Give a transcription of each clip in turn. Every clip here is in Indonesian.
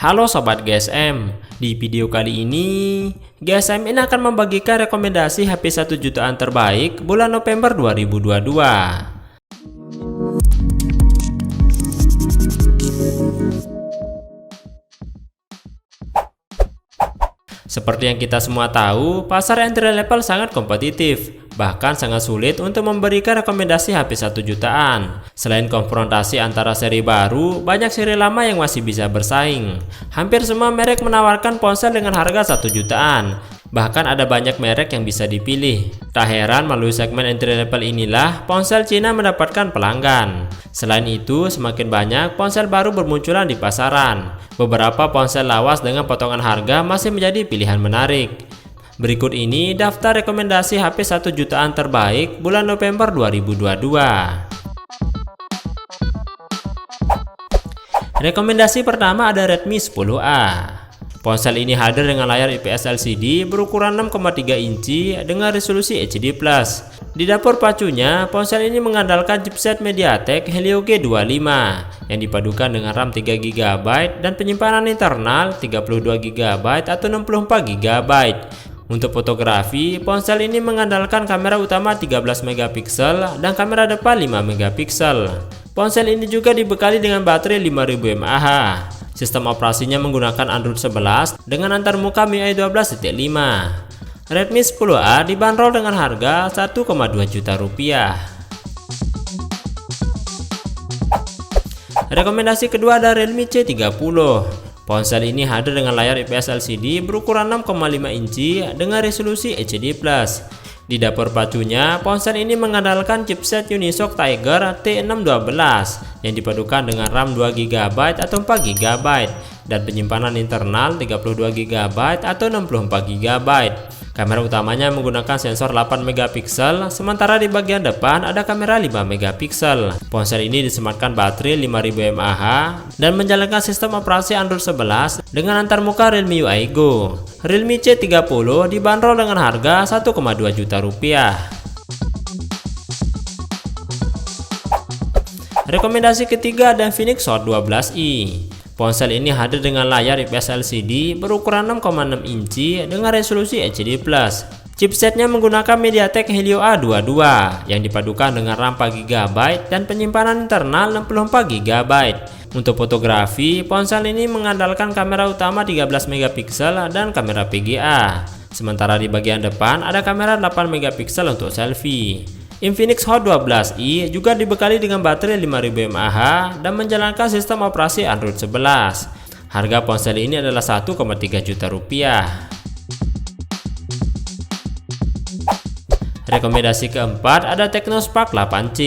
Halo Sobat GSM, di video kali ini GSM ini akan membagikan rekomendasi HP 1 jutaan terbaik bulan November 2022. Seperti yang kita semua tahu, pasar entry level sangat kompetitif, bahkan sangat sulit untuk memberikan rekomendasi HP 1 jutaan. Selain konfrontasi antara seri baru, banyak seri lama yang masih bisa bersaing. Hampir semua merek menawarkan ponsel dengan harga 1 jutaan. Bahkan ada banyak merek yang bisa dipilih. Tak heran melalui segmen entry level inilah ponsel Cina mendapatkan pelanggan. Selain itu, semakin banyak ponsel baru bermunculan di pasaran. Beberapa ponsel lawas dengan potongan harga masih menjadi pilihan menarik. Berikut ini daftar rekomendasi HP 1 jutaan terbaik bulan November 2022. Rekomendasi pertama ada Redmi 10A. Ponsel ini hadir dengan layar IPS LCD berukuran 6,3 inci dengan resolusi HD+. Di dapur pacunya, ponsel ini mengandalkan chipset MediaTek Helio G25 yang dipadukan dengan RAM 3GB dan penyimpanan internal 32GB atau 64GB. Untuk fotografi, ponsel ini mengandalkan kamera utama 13MP dan kamera depan 5MP. Ponsel ini juga dibekali dengan baterai 5000 mAh. Sistem operasinya menggunakan Android 11 dengan antarmuka MIUI 12.5. Redmi 10A dibanderol dengan harga 1,2 juta rupiah. Rekomendasi kedua ada Realme C30. Ponsel ini hadir dengan layar IPS LCD berukuran 6,5 inci dengan resolusi HD+. Di dapur pacunya, ponsel ini mengandalkan chipset Unisoc Tiger T612 yang dipadukan dengan RAM 2GB atau 4GB dan penyimpanan internal 32GB atau 64GB. Kamera utamanya menggunakan sensor 8MP, sementara di bagian depan ada kamera 5MP. Ponsel ini disematkan baterai 5000 mAh dan menjalankan sistem operasi Android 11 dengan antarmuka Realme UI Go. Realme C30 dibanderol dengan harga 1,2 juta rupiah. Rekomendasi ketiga ada Infinix Hot 12i. Ponsel ini hadir dengan layar IPS LCD berukuran 6,6 inci dengan resolusi HD+. Chipsetnya menggunakan MediaTek Helio A22 yang dipadukan dengan RAM 4GB dan penyimpanan internal 64GB. Untuk fotografi, ponsel ini mengandalkan kamera utama 13MP dan kamera PGA. Sementara di bagian depan ada kamera 8MP untuk selfie. Infinix Hot 12i juga dibekali dengan baterai 5000 mAh dan menjalankan sistem operasi Android 11. Harga ponsel ini adalah 1,3 juta rupiah. Rekomendasi keempat ada Tecnospark 8C.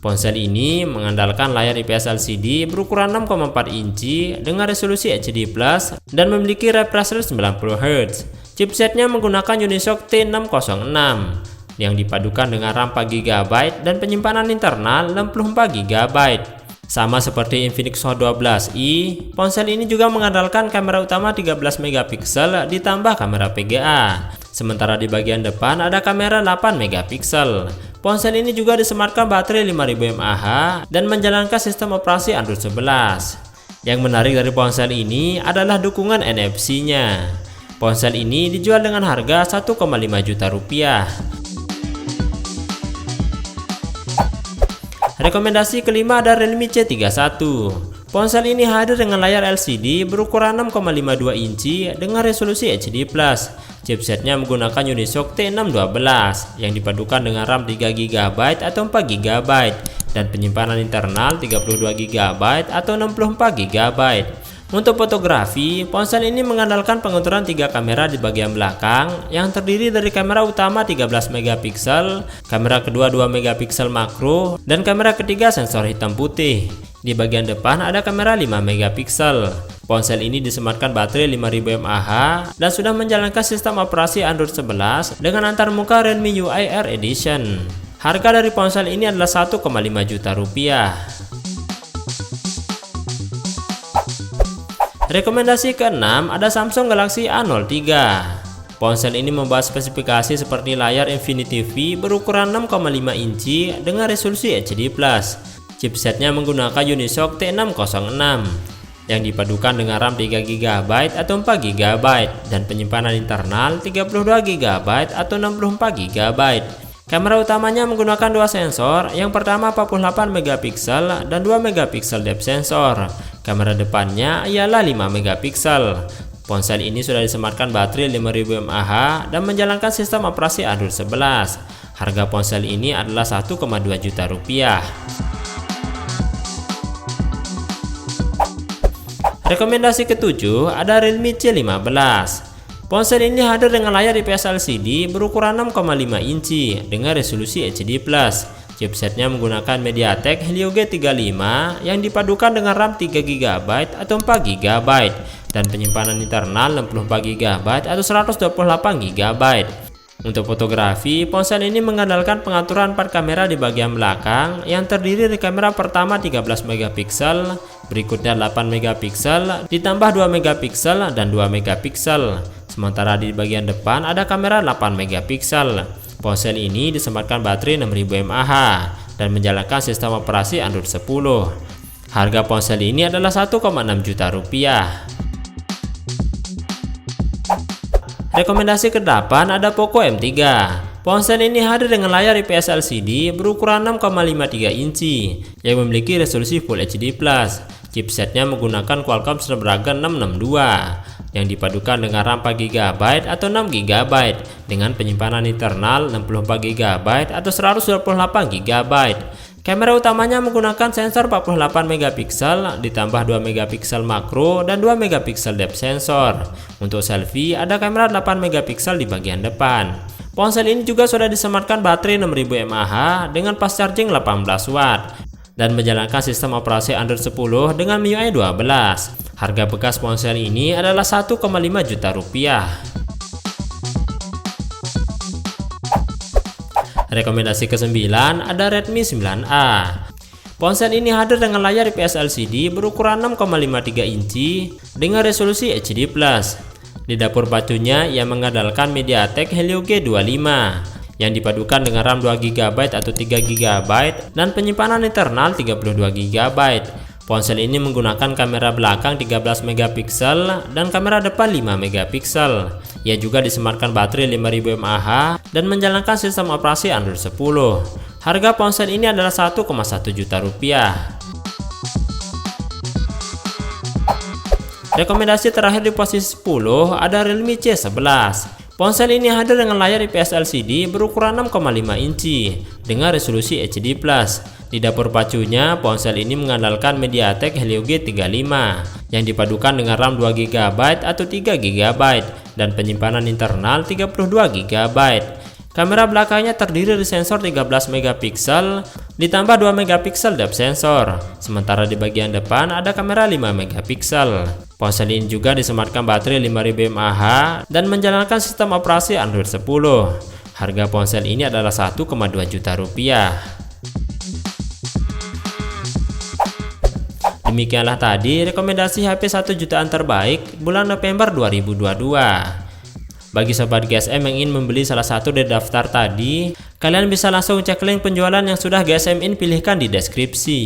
Ponsel ini mengandalkan layar IPS LCD berukuran 6,4 inci dengan resolusi HD+ dan memiliki refresh rate 90Hz. Chipsetnya menggunakan Unisoc T606 yang dipadukan dengan RAM 4GB dan penyimpanan internal 64GB. Sama seperti Infinix Hot 12i, ponsel ini juga mengandalkan kamera utama 13MP ditambah kamera PGA. Sementara di bagian depan ada kamera 8MP. Ponsel ini juga disematkan baterai 5000 mAh dan menjalankan sistem operasi Android 11. Yang menarik dari ponsel ini adalah dukungan NFC-nya. Ponsel ini dijual dengan harga 1,5 juta rupiah. Rekomendasi kelima ada Realme C31. Ponsel ini hadir dengan layar LCD berukuran 6,52 inci dengan resolusi HD+. Chipsetnya menggunakan Unisoc T612 yang dipadukan dengan RAM 3GB atau 4GB dan penyimpanan internal 32GB atau 64GB. Untuk fotografi, ponsel ini mengandalkan pengaturan 3 kamera di bagian belakang yang terdiri dari kamera utama 13MP, kamera kedua 2MP makro, dan kamera ketiga sensor hitam putih. Di bagian depan ada kamera 5MP. Ponsel ini disematkan baterai 5000 mAh dan sudah menjalankan sistem operasi Android 11 dengan antarmuka Realme UI Air Edition. Harga dari ponsel ini adalah 1,5 juta rupiah. Rekomendasi keenam ada Samsung Galaxy A03. Ponsel ini membawa spesifikasi seperti layar Infinity V berukuran 6,5 inci dengan resolusi HD+. Chipsetnya menggunakan Unisoc T606. yang dipadukan dengan RAM 3GB atau 4GB dan penyimpanan internal 32GB atau 64GB. Kamera utamanya menggunakan dua sensor, yang pertama 48MP dan 2MP depth sensor. Kamera depannya ialah 5MP. Ponsel ini sudah disematkan baterai 5000 mAh dan menjalankan sistem operasi Android 11. Harga ponsel ini adalah 1,2 juta rupiah. Rekomendasi ketujuh ada Realme C15. Ponsel ini hadir dengan layar IPS LCD berukuran 6,5 inci dengan resolusi HD+. Chipsetnya menggunakan MediaTek Helio G35 yang dipadukan dengan RAM 3GB atau 4GB dan penyimpanan internal 64GB atau 128GB. Untuk fotografi, ponsel ini mengandalkan pengaturan 4 kamera di bagian belakang yang terdiri dari kamera pertama 13MP, berikutnya 8MP, ditambah 2MP dan 2MP. Sementara di bagian depan ada kamera 8MP. Ponsel ini disematkan baterai 6000 mAh dan menjalankan sistem operasi Android 10. Harga ponsel ini adalah 1,6 juta rupiah. Rekomendasi ke-8 ada Poco M3. Ponsel ini hadir dengan layar IPS LCD berukuran 6,53 inci yang memiliki resolusi Full HD+. Chipsetnya menggunakan Qualcomm Snapdragon 662 yang dipadukan dengan RAM 4GB atau 6GB dengan penyimpanan internal 64GB atau 128GB. Kamera utamanya menggunakan sensor 48MP ditambah 2MP makro dan 2MP depth sensor. Untuk selfie ada kamera 8MP di bagian depan. Ponsel ini juga sudah disematkan baterai 6000 mAh dengan fast charging 18W dan menjalankan sistem operasi Android 10 dengan MIUI 12. Harga bekas ponsel ini adalah 1,5 juta rupiah. Rekomendasi ke-9 ada Redmi 9A. Ponsel ini hadir dengan layar IPS LCD berukuran 6,53 inci dengan resolusi HD+. Di dapur pacunya yang mengandalkan MediaTek Helio G25 yang dipadukan dengan RAM 2GB atau 3GB dan penyimpanan internal 32GB. Ponsel ini menggunakan kamera belakang 13MP dan kamera depan 5MP. Ia juga disematkan baterai 5000 mAh dan menjalankan sistem operasi Android 10. Harga ponsel ini adalah 1,1 juta rupiah. Rekomendasi terakhir di posisi 10 ada Realme C11. Ponsel ini hadir dengan layar IPS LCD berukuran 6,5 inci dengan resolusi HD+. Di dapur pacunya, ponsel ini mengandalkan MediaTek Helio G35 yang dipadukan dengan RAM 2GB atau 3GB dan penyimpanan internal 32GB. Kamera belakangnya terdiri dari sensor 13MP ditambah 2MP depth sensor. Sementara di bagian depan ada kamera 5MP. Ponsel ini juga disematkan baterai 5000 mAh dan menjalankan sistem operasi Android 10. Harga ponsel ini adalah 1,2 juta rupiah. Demikianlah tadi rekomendasi HP 1 jutaan terbaik bulan November 2022. Bagi sobat GSM yang ingin membeli salah satu dari daftar tadi, kalian bisa langsung cek link penjualan yang sudah GSM In pilihkan di deskripsi.